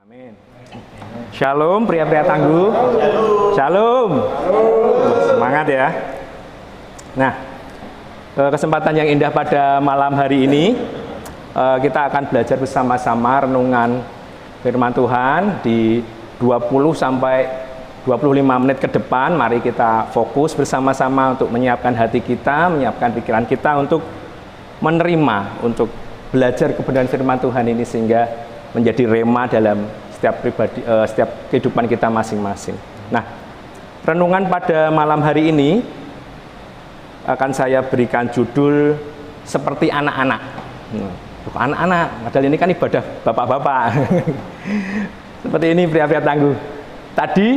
Amin. Shalom pria-pria tangguh. Shalom. Semangat ya. Nah, kesempatan yang indah pada malam hari ini kita akan belajar bersama-sama renungan firman Tuhan di 20 sampai 25 menit ke depan. Mari kita fokus bersama-sama untuk menyiapkan hati kita, menyiapkan pikiran kita untuk menerima, untuk belajar kebenaran firman Tuhan ini sehingga menjadi rema dalam setiap kehidupan kita masing-masing. Nah, renungan pada malam hari ini akan saya berikan judul seperti anak-anak. Anak-anak, padahal ini kan ibadah bapak-bapak. Seperti ini pria-pria tangguh. Tadi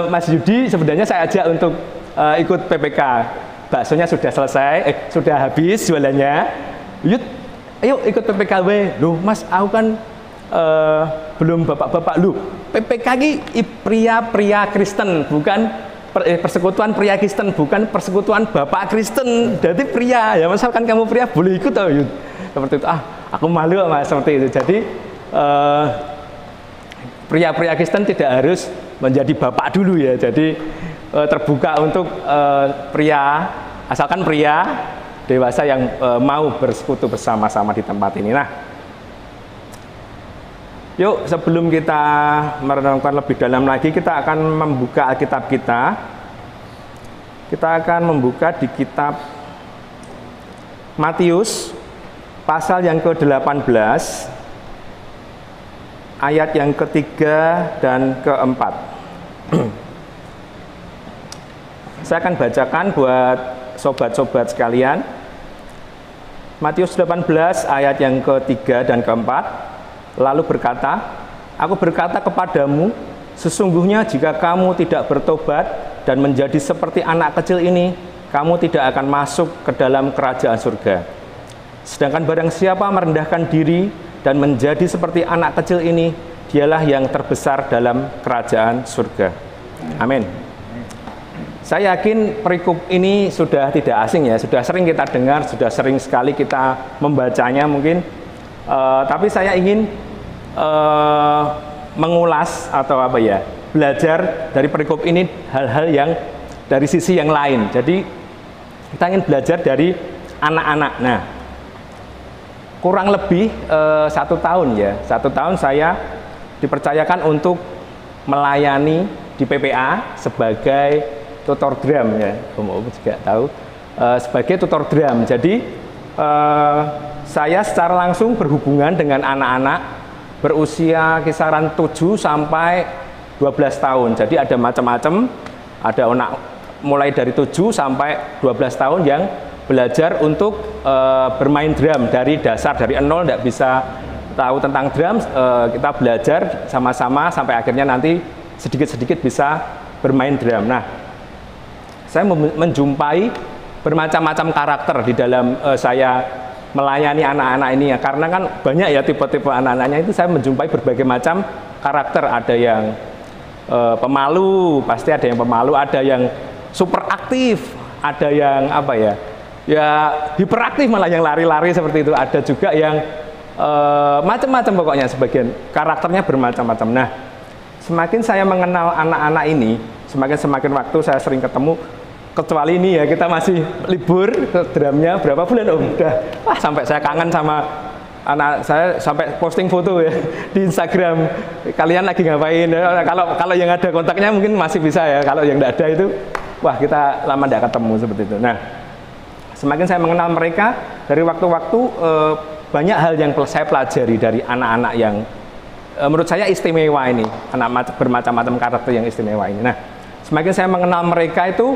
Mas Yudi sebenarnya saya ajak untuk ikut PPK. Baksonya sudah selesai, sudah habis jualannya. Yud, ayo ikut PPKW. Loh Mas, aku kan belum bapak-bapak. Loh, PPK ini pria-pria Kristen, bukan persekutuan pria Kristen, bukan persekutuan bapak Kristen. Jadi pria, ya misalkan kamu pria boleh ikut oh, Yud. Seperti itu. Aku malu Mas seperti itu. Jadi pria-pria Kristen tidak harus menjadi bapak dulu ya. Jadi terbuka untuk pria, asalkan pria dewasa yang mau bersekutu bersama-sama di tempat ini. Nah, yuk sebelum kita merenungkan lebih dalam lagi, kita akan membuka Alkitab kita. Kita akan membuka di kitab Matius pasal yang ke-18 ayat yang ketiga dan keempat. Saya akan bacakan buat sobat-sobat sekalian. Matius 18 ayat yang ketiga dan keempat. Lalu berkata, aku berkata kepadamu, sesungguhnya jika kamu tidak bertobat dan menjadi seperti anak kecil ini, kamu tidak akan masuk ke dalam kerajaan surga. Sedangkan barang siapa merendahkan diri dan menjadi seperti anak kecil ini, dialah yang terbesar dalam kerajaan surga. Amin. Saya yakin perikop ini sudah tidak asing ya, sudah sering kita dengar, sudah sering sekali kita membacanya mungkin. Tapi saya ingin mengulas atau apa ya, belajar dari perikop ini hal-hal yang dari sisi yang lain. Jadi kita ingin belajar dari anak-anak. Nah, kurang lebih 1 tahun ya, 1 tahun saya dipercayakan untuk melayani di PPA sebagai tutor drum ya, Om juga tahu, sebagai tutor drum. Jadi saya secara langsung berhubungan dengan anak-anak berusia kisaran 7 sampai 12 tahun. Jadi ada macam-macam, ada anak mulai dari 7 sampai 12 tahun yang belajar untuk bermain drum dari dasar, dari nol, tidak bisa tahu tentang drum. Kita belajar sama-sama sampai akhirnya nanti sedikit-sedikit bisa bermain drum. Nah, saya menjumpai bermacam-macam karakter di dalam saya melayani anak-anak ini ya, karena kan banyak ya tipe-tipe anak-anaknya itu. Saya menjumpai berbagai macam karakter. Ada yang pemalu, pasti ada yang pemalu, ada yang super aktif, ada yang apa ya, ya hiperaktif malah yang lari-lari seperti itu. Ada juga yang macam-macam, pokoknya sebagian karakternya bermacam-macam. Nah, semakin saya mengenal anak-anak ini, semakin waktu saya sering ketemu. Kecuali ini ya, kita masih libur ke drumnya berapa bulan udah, wah sampai saya kangen sama anak saya, sampai posting foto ya di Instagram, kalian lagi ngapain. Kalau yang ada kontaknya mungkin masih bisa ya, kalau yang tidak ada itu wah kita lama tidak ketemu seperti itu. Nah, semakin saya mengenal mereka, dari waktu-waktu banyak hal yang saya pelajari dari anak-anak yang menurut saya istimewa ini, anak bermacam-macam karakter yang istimewa ini. Nah, semakin saya mengenal mereka itu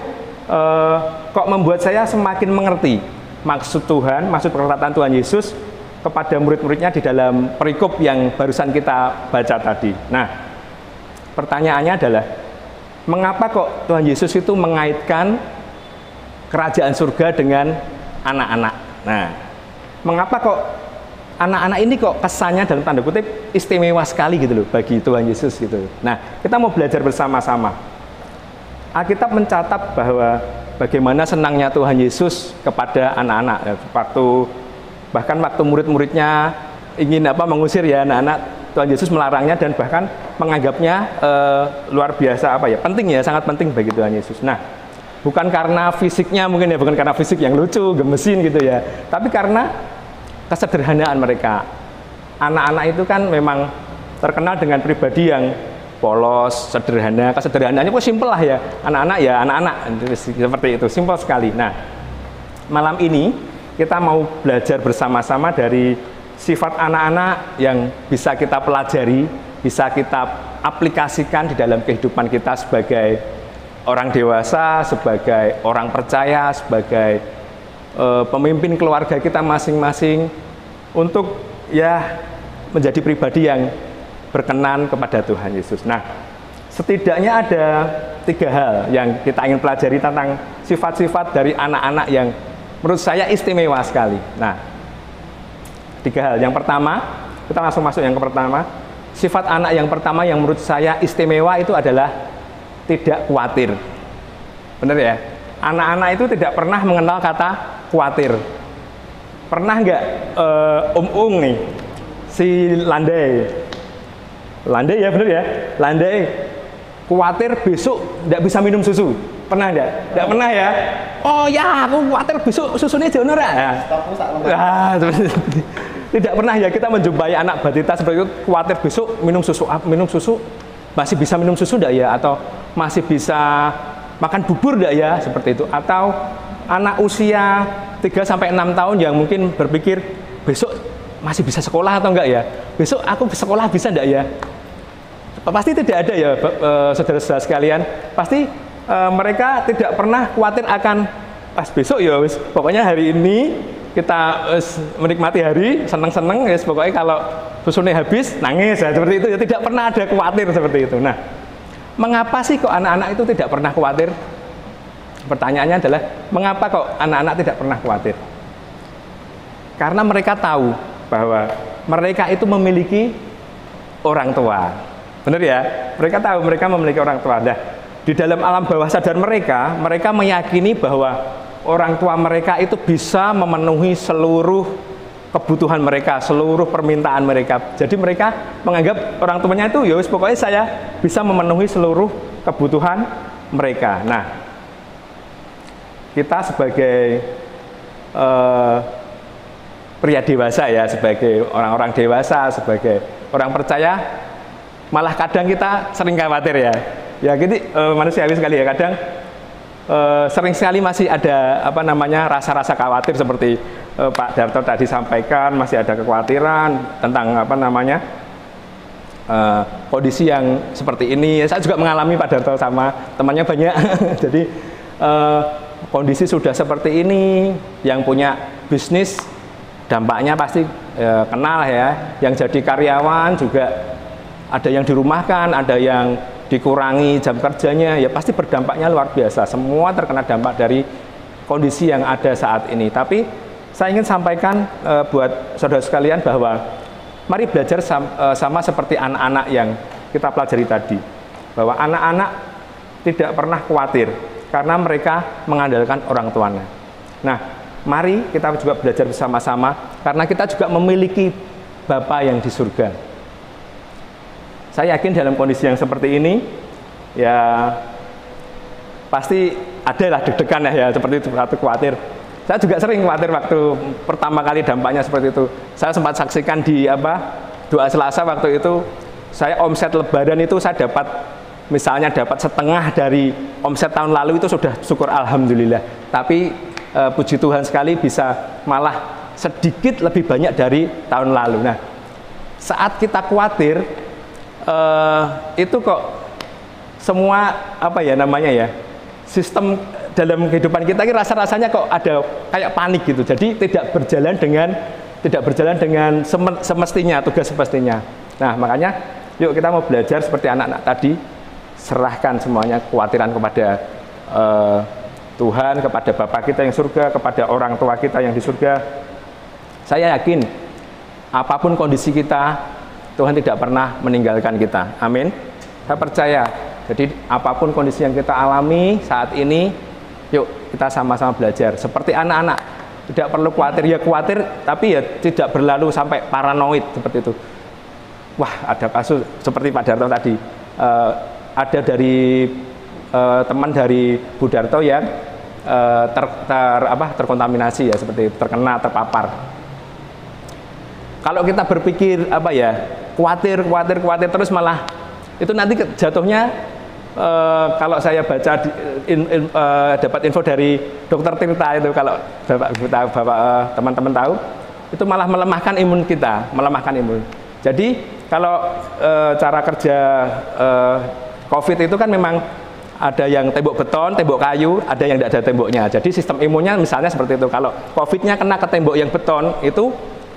kok membuat saya semakin mengerti maksud Tuhan, maksud perkataan Tuhan Yesus kepada murid-muridnya di dalam perikop yang barusan kita baca tadi. Nah, pertanyaannya adalah, mengapa kok Tuhan Yesus itu mengaitkan kerajaan surga dengan anak-anak? Nah, mengapa kok anak-anak ini kok kesannya dalam tanda kutip istimewa sekali gitu loh bagi Tuhan Yesus gitu. Nah, kita mau belajar bersama-sama. Alkitab mencatat bahwa bagaimana senangnya Tuhan Yesus kepada anak-anak. Bahkan waktu murid-muridnya ingin mengusir ya anak-anak, Tuhan Yesus melarangnya dan bahkan menganggapnya luar biasa penting ya, sangat penting bagi Tuhan Yesus. Nah, bukan karena fisiknya mungkin ya, bukan karena fisik yang lucu, gemesin gitu ya, tapi karena kesederhanaan mereka. Anak-anak itu kan memang terkenal dengan pribadi yang polos, sederhana. Kesederhanaannya kok simpel lah ya. Anak-anak ya anak-anak seperti itu, simpel sekali. Nah, malam ini kita mau belajar bersama-sama dari sifat anak-anak yang bisa kita pelajari, bisa kita aplikasikan di dalam kehidupan kita sebagai orang dewasa, sebagai orang percaya, sebagai pemimpin keluarga kita masing-masing, untuk ya menjadi pribadi yang berkenan kepada Tuhan Yesus. Nah, setidaknya ada 3 hal yang kita ingin pelajari tentang sifat-sifat dari anak-anak yang menurut saya istimewa sekali. Nah, 3 hal. Yang pertama, kita langsung masuk yang pertama. Sifat anak yang pertama yang menurut saya istimewa itu adalah tidak khawatir. Benar ya? Anak-anak itu tidak pernah mengenal kata khawatir. Pernah nggak Om Ung nih, si Landai ya, benar ya? Landai khawatir besok nggak bisa minum susu. Pernah nggak? Nggak pernah ya? Oh ya, aku khawatir besok susunya jauh ora. Tidak pernah ya kita menjumpai anak balita seperti itu, khawatir besok minum susu masih bisa minum susu enggak ya, atau masih bisa makan bubur enggak ya, seperti itu. Atau anak usia 3 sampai 6 tahun yang mungkin berpikir besok masih bisa sekolah atau enggak ya, besok aku sekolah bisa enggak ya. Pasti tidak ada ya saudara-saudara sekalian, pasti mereka tidak pernah khawatir akan pas besok ya wis, pokoknya hari ini kita menikmati hari, seneng-seneng ya, pokoknya kalau susunya habis nangis ya, seperti itu ya, tidak pernah ada khawatir seperti itu. Nah, mengapa sih kok anak-anak itu tidak pernah khawatir? Pertanyaannya adalah, mengapa kok anak-anak tidak pernah khawatir? Karena mereka tahu bahwa mereka itu memiliki orang tua. Benar ya? Mereka tahu mereka memiliki orang tua. Nah, di dalam alam bawah sadar mereka meyakini bahwa orang tua mereka itu bisa memenuhi seluruh kebutuhan mereka, seluruh permintaan mereka. Jadi mereka menganggap orang tuanya itu, ya pokoknya saya bisa memenuhi seluruh kebutuhan mereka. Nah, kita sebagai pria dewasa ya, sebagai orang-orang dewasa, sebagai orang percaya, malah kadang kita sering khawatir ya. Ya gitu, manusiawi sekali ya, kadang sering sekali masih ada rasa-rasa khawatir seperti Pak Darto tadi sampaikan, masih ada kekhawatiran tentang kondisi yang seperti ini. Saya juga mengalami, Pak Darto, sama temannya banyak. Jadi kondisi sudah seperti ini, yang punya bisnis dampaknya pasti kenal ya, yang jadi karyawan juga ada yang dirumahkan, ada yang dikurangi jam kerjanya, ya pasti berdampaknya luar biasa. Semua terkena dampak dari kondisi yang ada saat ini. Tapi saya ingin sampaikan buat saudara sekalian bahwa mari belajar sama seperti anak-anak yang kita pelajari tadi, bahwa anak-anak tidak pernah khawatir karena mereka mengandalkan orang tuanya. Nah, mari kita juga belajar bersama-sama karena kita juga memiliki Bapa yang di surga. Saya yakin dalam kondisi yang seperti ini, ya pasti adalah deg-degan ya, seperti itu, atau khawatir. Saya juga sering khawatir waktu pertama kali dampaknya seperti itu. Saya sempat saksikan di doa Selasa waktu itu, saya omset Lebaran itu saya dapat, misalnya dapat setengah dari omset tahun lalu, itu sudah syukur alhamdulillah. Tapi puji Tuhan sekali bisa malah sedikit lebih banyak dari tahun lalu. Nah, saat kita khawatir, itu kok semua sistem dalam kehidupan kita ini rasa-rasanya kok ada kayak panik gitu. Jadi tidak berjalan dengan semestinya, tugas semestinya. Nah, makanya yuk kita mau belajar seperti anak-anak tadi, serahkan semuanya kekhawatiran kepada Tuhan, kepada Bapa kita yang surga, kepada orang tua kita yang di surga. Saya yakin apapun kondisi kita, Tuhan tidak pernah meninggalkan kita. Amin. Saya percaya. Jadi apapun kondisi yang kita alami saat ini, yuk kita sama-sama belajar. Seperti anak-anak, tidak perlu khawatir, ya khawatir, tapi ya tidak berlalu sampai paranoid seperti itu. wah ada kasus seperti Pak Darto tadi, ada dari teman dari Bu Darto yang terkontaminasi ya, seperti terkena, terpapar. Kalau kita berpikir apa ya, khawatir terus, malah itu nanti jatuhnya, kalau saya baca dapat info dari Dokter Tirta itu, kalau bapak teman-teman tahu, itu malah melemahkan imun kita, melemahkan imun. Jadi kalau cara kerja COVID itu kan memang ada yang tembok beton, tembok kayu, ada yang tidak ada temboknya. Jadi sistem imunnya misalnya seperti itu. Kalau COVID-nya kena ke tembok yang beton, itu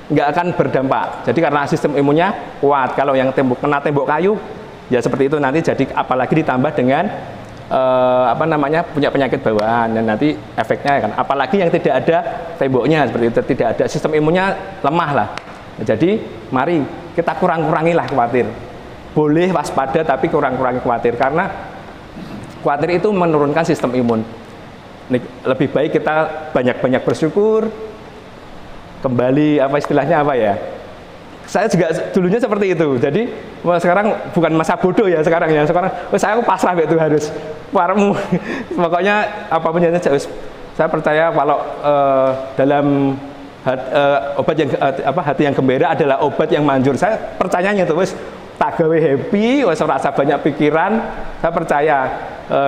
nggak akan berdampak. Jadi karena sistem imunnya kuat. Kalau yang kena tembok kayu, ya seperti itu nanti. Jadi apalagi ditambah dengan punya penyakit bawaan, dan nanti efeknya kan. Apalagi yang tidak ada temboknya, seperti itu, tidak ada, sistem imunnya lemah lah. Jadi mari kita kurangilah khawatir. Boleh waspada tapi kurangi khawatir, karena khawatir itu menurunkan sistem imun. Lebih baik kita banyak-banyak bersyukur. Kembali istilahnya apa ya? Saya juga dulunya seperti itu. Jadi sekarang bukan masa bodoh ya sekarang ya. Sekarang saya pasrah itu harus warmu. Pokoknya apapun yang saya percaya kalau dalam obat yang hati yang gembira adalah obat yang manjur. Saya percayanya itu tak gawe happy, rasa banyak pikiran. Saya percaya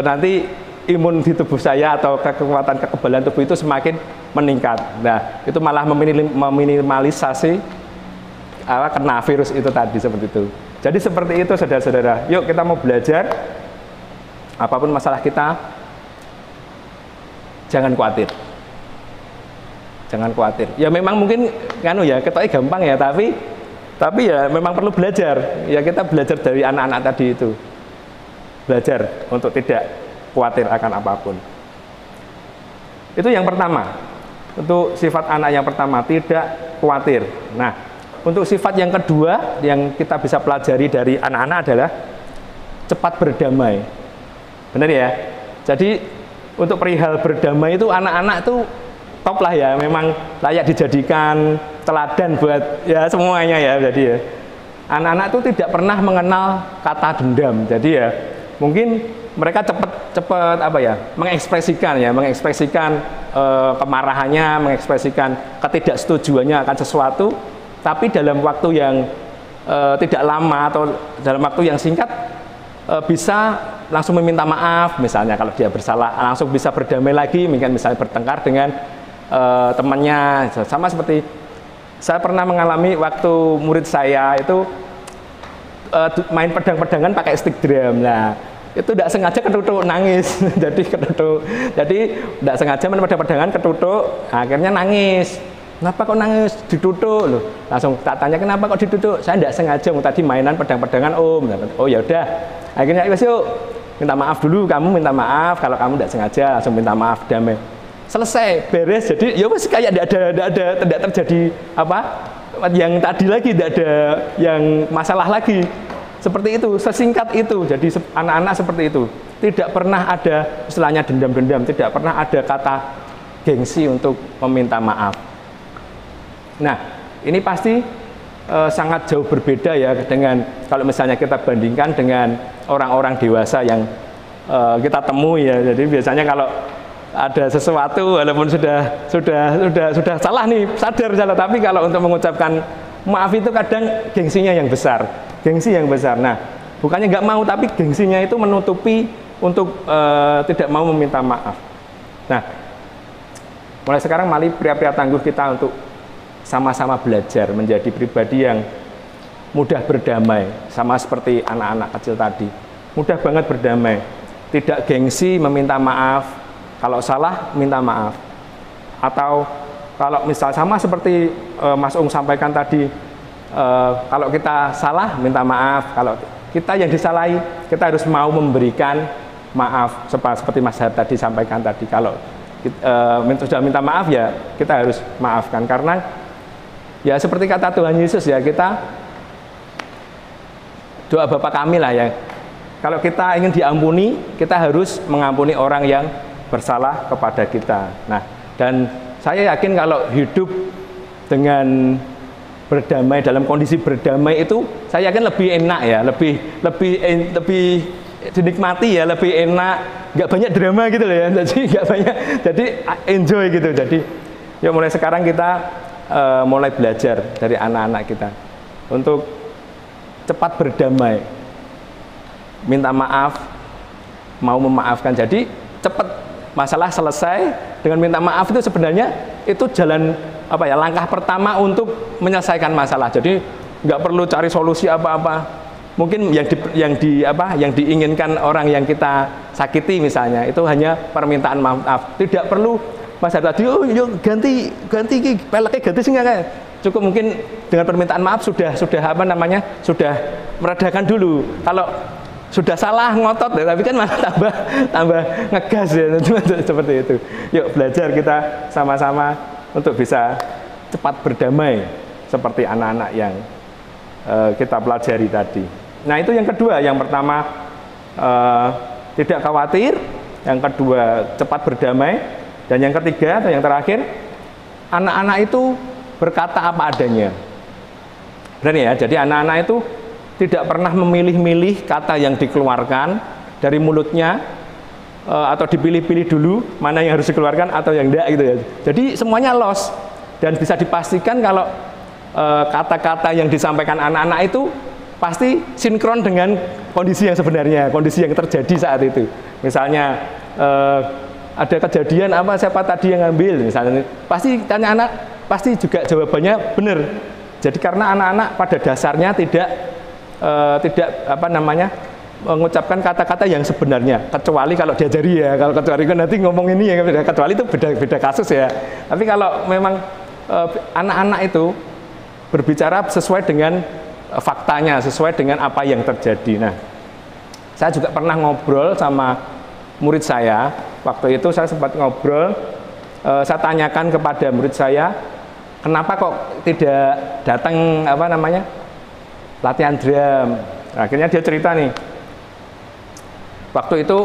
nanti imun di tubuh saya atau kekuatan kekebalan tubuh itu semakin meningkat. Nah, itu malah meminimalisasi kena virus itu tadi, seperti itu. Jadi seperti itu saudara-saudara. Yuk kita mau belajar, apapun masalah kita, jangan khawatir. Jangan khawatir. Ya memang mungkin ketoknya gampang ya, tapi ya memang perlu belajar. Ya kita belajar dari anak-anak tadi itu. Belajar untuk tidak khawatir akan apapun. Itu yang pertama. Untuk sifat anak yang pertama, tidak khawatir. Nah, untuk sifat yang kedua yang kita bisa pelajari dari anak-anak adalah cepat berdamai. Benar ya? Jadi untuk perihal berdamai itu anak-anak itu top lah ya, memang layak dijadikan teladan buat ya semuanya ya. Jadi ya, anak-anak itu tidak pernah mengenal kata dendam. Jadi ya, mungkin mereka cepat mengekspresikan kemarahannya, mengekspresikan ketidaksetujuannya akan sesuatu, tapi dalam waktu yang tidak lama atau dalam waktu yang singkat bisa langsung meminta maaf. Misalnya kalau dia bersalah langsung bisa berdamai lagi, mungkin misalnya bertengkar dengan temannya. Sama seperti saya pernah mengalami waktu murid saya itu main pedang-pedangan pakai stick drum. Nah, itu tidak sengaja ketutuk, nangis. Jadi tidak sengaja main pedang-pedangan ketutuk, akhirnya nangis. Kenapa kok nangis? Ditutuk loh. Langsung tak tanya, kenapa kok ditutuk? Saya tidak sengaja, tadi mainan pedang-pedangan om. Oh ya udah. Akhirnya yuk minta maaf dulu, kamu minta maaf kalau kamu tidak sengaja, langsung minta maaf, damai. Selesai, beres. Jadi ya wes kayak tidak terjadi yang tadi lagi, tidak ada yang masalah lagi. Seperti itu, sesingkat itu. Jadi anak-anak seperti itu. Tidak pernah ada istilahnya dendam-dendam, tidak pernah ada kata gengsi untuk meminta maaf. Nah, ini pasti sangat jauh berbeda ya dengan kalau misalnya kita bandingkan dengan orang-orang dewasa yang kita temui ya. Jadi biasanya kalau ada sesuatu walaupun sudah salah nih, sadar salah, tapi kalau untuk mengucapkan maaf itu kadang gengsinya yang besar. Gengsi yang besar. Nah, bukannya nggak mau, tapi gengsinya itu menutupi untuk tidak mau meminta maaf. Nah, mulai sekarang mari pria-pria tangguh kita untuk sama-sama belajar menjadi pribadi yang mudah berdamai, sama seperti anak-anak kecil tadi. Mudah banget berdamai, tidak gengsi meminta maaf. Kalau salah minta maaf. Atau kalau misal sama seperti Mas Ung sampaikan tadi, kalau kita salah minta maaf, kalau kita yang disalahi kita harus mau memberikan maaf, seperti Mas Har tadi sampaikan tadi. Kalau sudah minta maaf ya kita harus maafkan, karena ya seperti kata Tuhan Yesus ya, kita doa Bapa kami lah ya, kalau kita ingin diampuni kita harus mengampuni orang yang bersalah kepada kita. Nah, dan saya yakin kalau hidup dengan berdamai, dalam kondisi berdamai itu saya yakin lebih enak ya, lebih dinikmati ya, lebih enak, nggak banyak drama gitu loh ya, jadi nggak banyak, jadi enjoy gitu. Jadi yuk mulai sekarang kita mulai belajar dari anak-anak kita untuk cepat berdamai, minta maaf, mau memaafkan. Jadi cepat masalah selesai dengan minta maaf, itu sebenarnya itu jalan apa ya, langkah pertama untuk menyelesaikan masalah. Jadi nggak perlu cari solusi apa-apa. Mungkin yang diinginkan orang yang kita sakiti misalnya itu hanya permintaan maaf. Tidak perlu Mas tadi, oh yuk ganti peleknya ganti sih nggak, cukup mungkin dengan permintaan maaf sudah apa namanya, sudah meredakan dulu. Kalau sudah salah ngotot ya, tapi kan malah tambah ngegas ya, seperti itu. Yuk belajar kita sama-sama untuk bisa cepat berdamai seperti anak-anak yang kita pelajari tadi. Nah itu yang kedua. Yang pertama tidak khawatir, yang kedua cepat berdamai, dan yang ketiga atau yang terakhir, anak-anak itu berkata apa adanya. Berani ya, jadi anak-anak itu tidak pernah memilih-milih kata yang dikeluarkan dari mulutnya, atau dipilih-pilih dulu mana yang harus dikeluarkan atau yang enggak gitu ya. Jadi semuanya los, dan bisa dipastikan kalau kata-kata yang disampaikan anak-anak itu pasti sinkron dengan kondisi yang sebenarnya, kondisi yang terjadi saat itu. Misalnya ada kejadian apa, siapa tadi yang ngambil misalnya, pasti tanya anak, pasti juga jawabannya benar. Jadi karena anak-anak pada dasarnya tidak apa namanya, mengucapkan kata-kata yang sebenarnya, kecuali kalau diajari ya. Kalau kecuali kan nanti ngomong ini ya, kecuali itu beda kasus ya. Tapi kalau memang anak-anak itu berbicara sesuai dengan faktanya, sesuai dengan apa yang terjadi. Nah, saya juga pernah ngobrol sama murid saya. Waktu itu saya sempat ngobrol, saya tanyakan kepada murid saya, kenapa kok tidak datang apa namanya, latihan drum. Akhirnya dia cerita nih, waktu itu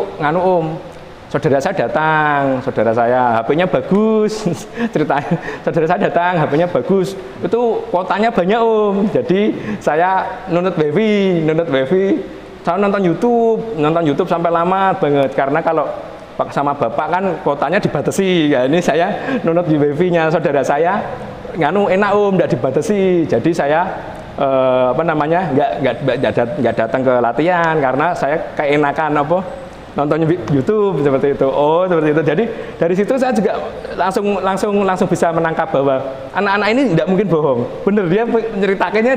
saudara saya datang, saudara saya HP-nya bagus, ceritanya saudara saya datang, HP-nya bagus, itu kuotanya banyak jadi saya nunut wifi, saya nonton YouTube sampai lama banget, karena kalau sama bapak kan kuotanya dibatasi, ya ini saya nunut di wifi-nya saudara saya, enak enggak dibatasi, jadi saya apa namanya, nggak datang ke latihan karena saya keenakan apa, nonton YouTube seperti itu. Oh seperti itu. Jadi dari situ saya juga langsung bisa menangkap bahwa anak-anak ini tidak mungkin bohong. Bener, dia menceritakannya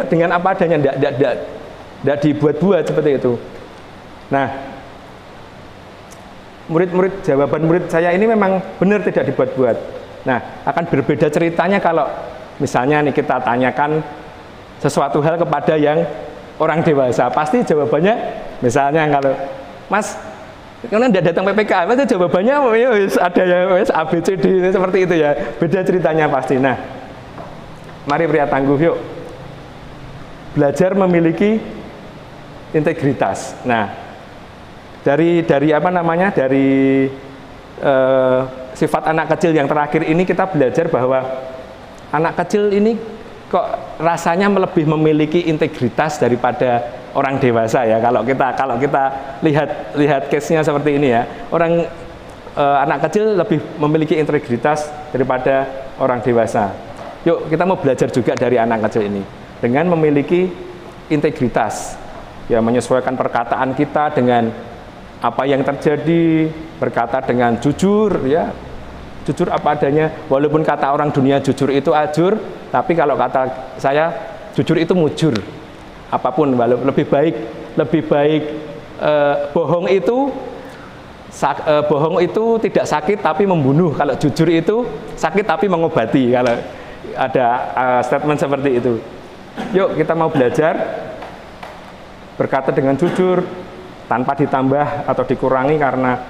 dengan apa adanya, tidak dibuat-buat seperti itu. Nah, jawaban murid saya ini memang benar tidak dibuat-buat. Nah, akan berbeda ceritanya kalau misalnya nih kita tanyakan sesuatu hal kepada yang orang dewasa, pasti jawabannya, misalnya kalau Mas karena tidak datang PPK, pasti jawabannya ada yang ABCD seperti itu ya, beda ceritanya pasti. Nah, mari pria tangguh yuk belajar memiliki integritas. Nah, dari apa namanya, dari sifat anak kecil yang terakhir ini kita belajar bahwa anak kecil ini kok rasanya lebih memiliki integritas daripada orang dewasa ya. Kalau kita lihat case-nya seperti ini ya, anak kecil lebih memiliki integritas daripada orang dewasa. Yuk kita mau belajar juga dari anak kecil ini dengan memiliki integritas, ya, menyesuaikan perkataan kita dengan apa yang terjadi, berkata dengan jujur, ya, jujur apa adanya. Walaupun kata orang dunia jujur itu ajur, tapi kalau kata saya jujur itu mujur. Apapun, lebih baik bohong itu tidak sakit tapi membunuh. Kalau jujur itu sakit tapi mengobati. Kalau ada statement seperti itu. Yuk kita mau belajar berkata dengan jujur tanpa ditambah atau dikurangi, karena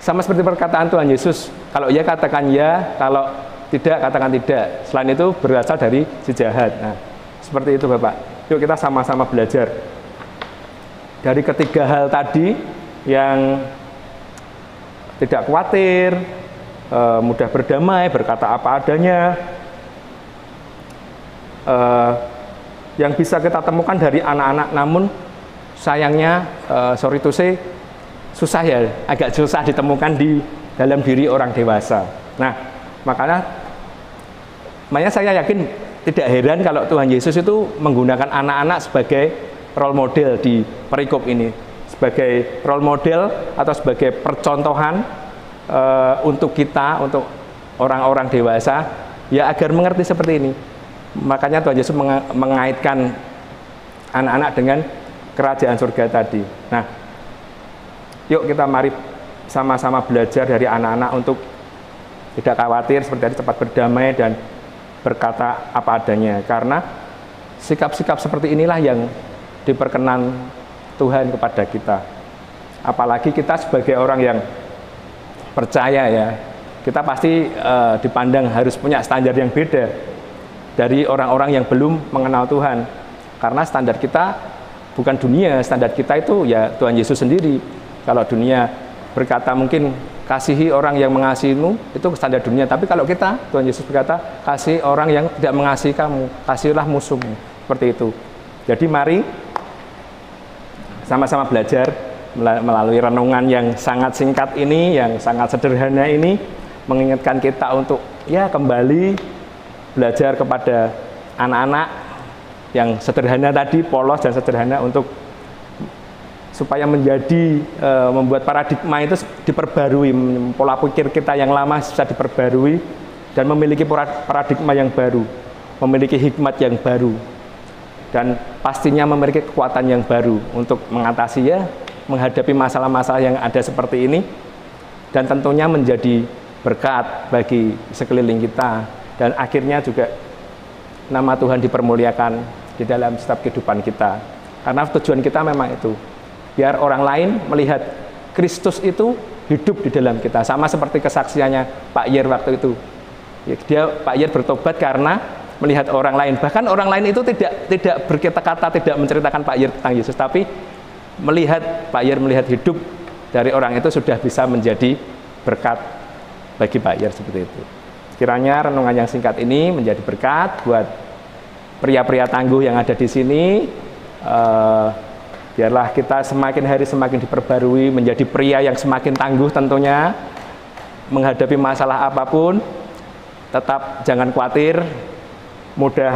sama seperti perkataan Tuhan Yesus, kalau ya katakan ya, kalau tidak katakan tidak. Selain itu berasal dari si jahat. Nah, seperti itu Bapak. Yuk kita sama-sama belajar dari ketiga hal tadi, yang tidak khawatir, mudah berdamai, berkata apa adanya, yang bisa kita temukan dari anak-anak, namun sayangnya sorry to say susah ya, agak susah ditemukan di dalam diri orang dewasa. Nah, makanya saya yakin tidak heran kalau Tuhan Yesus itu menggunakan anak-anak sebagai role model di perikop ini, sebagai role model atau sebagai percontohan untuk kita, untuk orang-orang dewasa, ya agar mengerti seperti ini. Makanya Tuhan Yesus mengaitkan anak-anak dengan kerajaan surga tadi. Nah, yuk kita mari sama-sama belajar dari anak-anak untuk tidak khawatir, seperti tadi, cepat berdamai dan berkata apa adanya. Karena sikap-sikap seperti inilah yang diperkenan Tuhan kepada kita. Apalagi kita sebagai orang yang percaya ya, kita pasti dipandang harus punya standar yang beda dari orang-orang yang belum mengenal Tuhan. Karena standar kita bukan dunia, standar kita itu ya Tuhan Yesus sendiri. Kalau dunia berkata mungkin kasihi orang yang mengasihimu, itu standar dunia. Tapi kalau kita, Tuhan Yesus berkata, kasih orang yang tidak mengasihi kamu, kasihilah musuhmu. Seperti itu. Jadi mari sama-sama belajar melalui renungan yang sangat singkat ini, yang sangat sederhana ini, mengingatkan kita untuk ya kembali belajar kepada anak-anak yang sederhana tadi, polos dan sederhana, untuk supaya menjadi membuat paradigma itu diperbarui, pola pikir kita yang lama bisa diperbarui dan memiliki paradigma yang baru, memiliki hikmat yang baru, dan pastinya memiliki kekuatan yang baru untuk mengatasi ya, menghadapi masalah-masalah yang ada seperti ini, dan tentunya menjadi berkat bagi sekeliling kita. Dan akhirnya juga nama Tuhan dipermuliakan di dalam setiap kehidupan kita. Karena tujuan kita memang itu, biar orang lain melihat Kristus itu hidup di dalam kita. Sama seperti kesaksiannya Pak Yer waktu itu. Pak Yer bertobat karena melihat orang lain. Bahkan orang lain itu tidak berkata-kata, tidak menceritakan Pak Yer tentang Yesus, tapi melihat Pak Yer melihat hidup dari orang itu sudah bisa menjadi berkat bagi Pak Yer seperti itu. Kiranya renungan yang singkat ini menjadi berkat buat pria-pria tangguh yang ada di sini. Biarlah kita semakin hari semakin diperbarui menjadi pria yang semakin tangguh tentunya menghadapi masalah apapun. Tetap jangan khawatir, mudah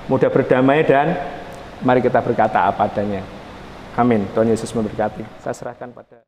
mudah berdamai, dan mari kita berkata apa adanya. Amin. Tuhan Yesus memberkati. Saya serahkan pada